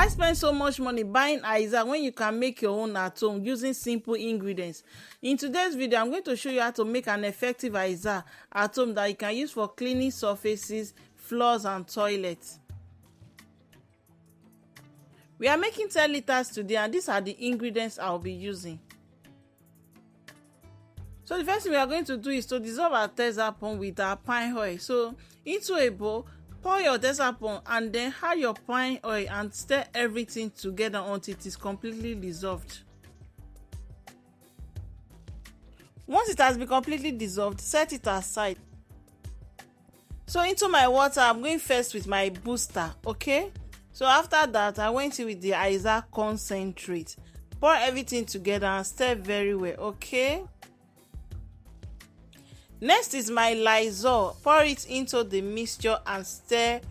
Why spend so much money buying Izal when you can make your own at home using simple ingredients? In today's video, I'm going to show you how to make an effective Izal at home that you can use for cleaning surfaces, floors and toilets. We are making 10 liters today, and these are the ingredients I'll be using. So the first thing we are going to do is to dissolve our Tezapon with our pine oil. So into a bowl, pour your Tezapon and then add your pine oil and stir everything together until it is completely dissolved. Once it has been completely dissolved, set it aside. So into my water, I'm going first with my booster, okay? So after that, I went in with the Izal concentrate. Pour everything together and stir very well, okay? Next is my Lysol. Pour it into the mixture and stir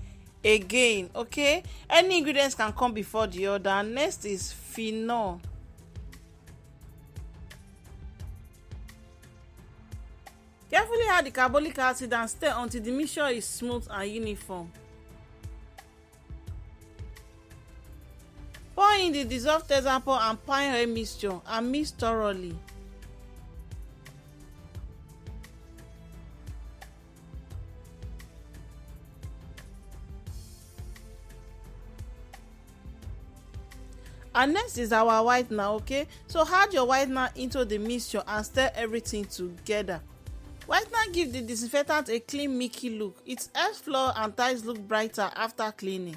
again, okay? Any ingredients can come before the other. And next is phenol. Carefully add the carbolic acid and stir until the mixture is smooth and uniform. Pour in the dissolved Tezapon and pine oil mixture and mix thoroughly. And next is our whitener, okay? So add your whitener into the mixture and stir everything together. Whitener gives the disinfectant a clean, milky look. It helps floor and tiles look brighter after cleaning.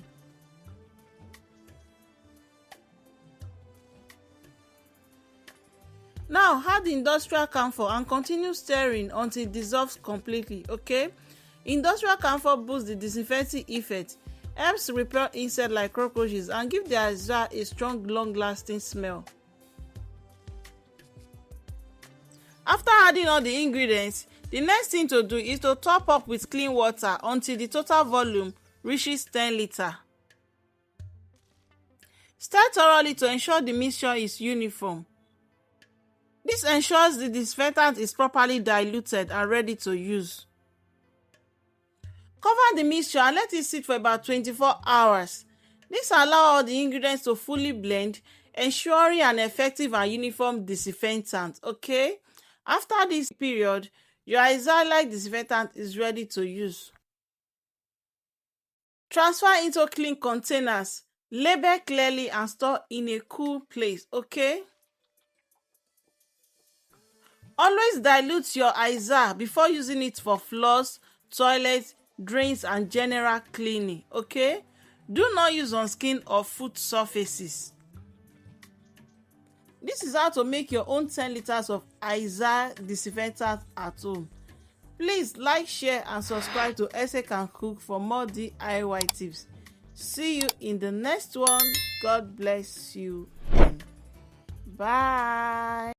Now add the industrial camphor and continue stirring until it dissolves completely, okay? Industrial camphor boosts the disinfecting effect, helps repel insects like cockroaches and give the Izal a strong, long-lasting smell. After adding all the ingredients, the next thing to do is to top up with clean water until the total volume reaches 10 liters. Stir thoroughly to ensure the mixture is uniform. This ensures the disinfectant is properly diluted and ready to use. Cover the mixture and let it sit for about 24 hours. This allows all the ingredients to fully blend, ensuring an effective and uniform disinfectant, okay? After this period, your Izal-like disinfectant is ready to use. Transfer into clean containers, label clearly and store in a cool place, okay? Always dilute your Izal before using it for floors, toilets, drains and general cleaning, okay? Do not use on skin or food surfaces. This is how to make your own 10 liters of Izal disinfectant at home. Please like, share and subscribe to Ese Can Cook for more DIY tips. See you in the next one. God bless you. Bye.